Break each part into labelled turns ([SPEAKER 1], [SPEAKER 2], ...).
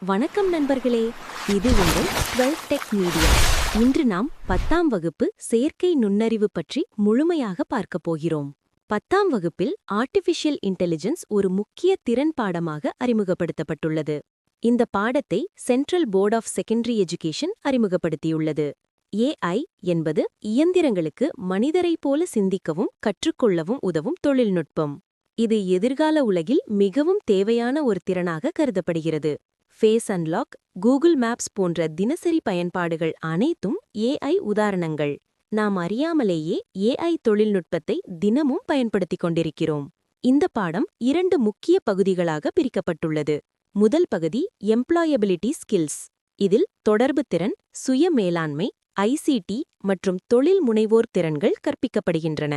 [SPEAKER 1] வணக்கம் நண்பர்களே, இது உங்கள் 12 டெக் மீடியா. இன்று நாம் 10ஆம் வகுப்பு செயற்கை நுண்ணறிவு பற்றி முழுமையாக பார்க்கப் போகிறோம். 10ஆம் வகுப்பில் ஆர்டிஃபிஷியல் இன்டெலிஜென்ஸ் ஒரு முக்கிய திறன் பாடமாக அறிமுகப்படுத்தப்பட்டுள்ளது. இந்த பாடத்தை central board of secondary education அறிமுகப்படுத்தியுள்ளது. AI என்பது இயந்திரங்களுக்கு மனிதரைப் போல சிந்திக்கவும் கற்றுக்கொள்ளவும் உதவும் தொழில்நுட்பம். இது எதிர்கால உலகில் மிகவும் தேவையான ஒரு திறனாக கருதப்படுகிறது. ஃபேஸ் அன்லாக், கூகுள் மேப்ஸ் போன்ற தினசரி பயன்பாடுகள் அனைத்தும் AI உதாரணங்கள். நாம் அறியாமலேயே AI தொழில்நுட்பத்தை தினமும் பயன்படுத்திக் கொண்டிருக்கிறோம். இந்த பாடம் 2 முக்கிய பகுதிகளாக பிரிக்கப்பட்டுள்ளது. முதல் பகுதி எம்ப்ளாயபிலிட்டி ஸ்கில்ஸ். இதில் தொடர்பு திறன், சுய மேலாண்மை, ICT மற்றும் தொழில் முனைவோர் திறன்கள் கற்பிக்கப்படுகின்றன.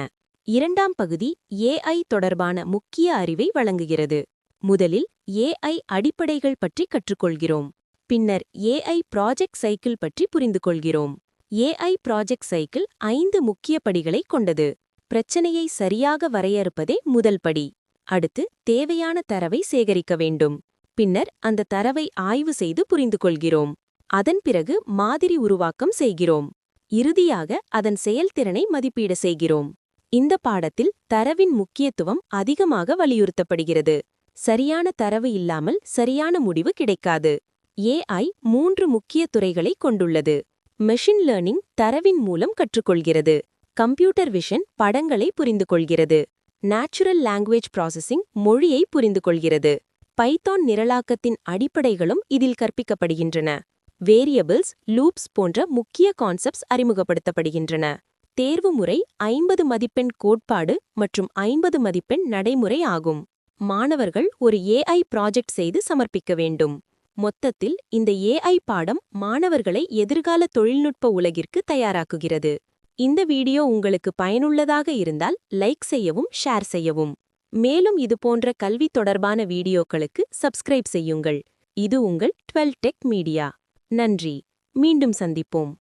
[SPEAKER 1] இரண்டாம் பகுதி AI தொடர்பான முக்கிய அறிவை வழங்குகிறது. முதலில் AI அடிப்படைகள் பற்றி கற்றுக்கொள்கிறோம். பின்னர் AI ப்ராஜெக்ட் சைக்கிள் பற்றி புரிந்துகொள்கிறோம். AI ப்ராஜெக்ட் சைக்கிள் 5 முக்கிய படிகளை கொண்டது. பிரச்சனையை சரியாக வரையறுப்பதே முதல் படி. அடுத்து தேவையான தரவை சேகரிக்க வேண்டும். பின்னர் அந்த தரவை ஆய்வு செய்து புரிந்துகொள்கிறோம். அதன் பிறகு மாதிரி உருவாக்கம் செய்கிறோம். இறுதியாக அதன் செயல்திறனை மதிப்பீடு செய்கிறோம். இந்த பாடத்தில் தரவின் முக்கியத்துவம் அதிகமாக வலியுறுத்தப்படுகிறது. சரியான தரவு இல்லாமல் சரியான முடிவு கிடைக்காது. AI 3 முக்கிய துறைகளை கொண்டுள்ளது. மெஷின் லேர்னிங் தரவின் மூலம் கற்றுக்கொள்கிறது. கம்ப்யூட்டர் விஷன் படங்களை புரிந்துகொள்கிறது. நேச்சுரல் லாங்குவேஜ் ப்ராசஸிங் மொழியை புரிந்துகொள்கிறது. பைத்தான் நிரலாக்கத்தின் அடிப்படைகளும் இதில் கற்பிக்கப்படுகின்றன. வேரியபிள்ஸ், லூப்ஸ் போன்ற முக்கிய கான்செப்ட்ஸ் அறிமுகப்படுத்தப்படுகின்றன. தேர்வுமுறை 50 மதிப்பெண் கோட்பாடு மற்றும் 50 மதிப்பெண் நடைமுறை ஆகும். மாணவர்கள் ஒரு AI ப்ராஜெக்ட் செய்து சமர்ப்பிக்க வேண்டும். மொத்தத்தில் இந்த AI பாடம் மாணவர்களை எதிர்கால தொழில்நுட்ப உலகிற்கு தயாராக்குகிறது. இந்த வீடியோ உங்களுக்கு பயனுள்ளதாக இருந்தால் லைக் செய்யவும் ஷேர் செய்யவும். மேலும் இதுபோன்ற கல்வி தொடர்பான வீடியோக்களுக்கு சப்ஸ்கிரைப் செய்யுங்கள். இது உங்கள் 12 டெக் மீடியா. நன்றி. மீண்டும் சந்திப்போம்.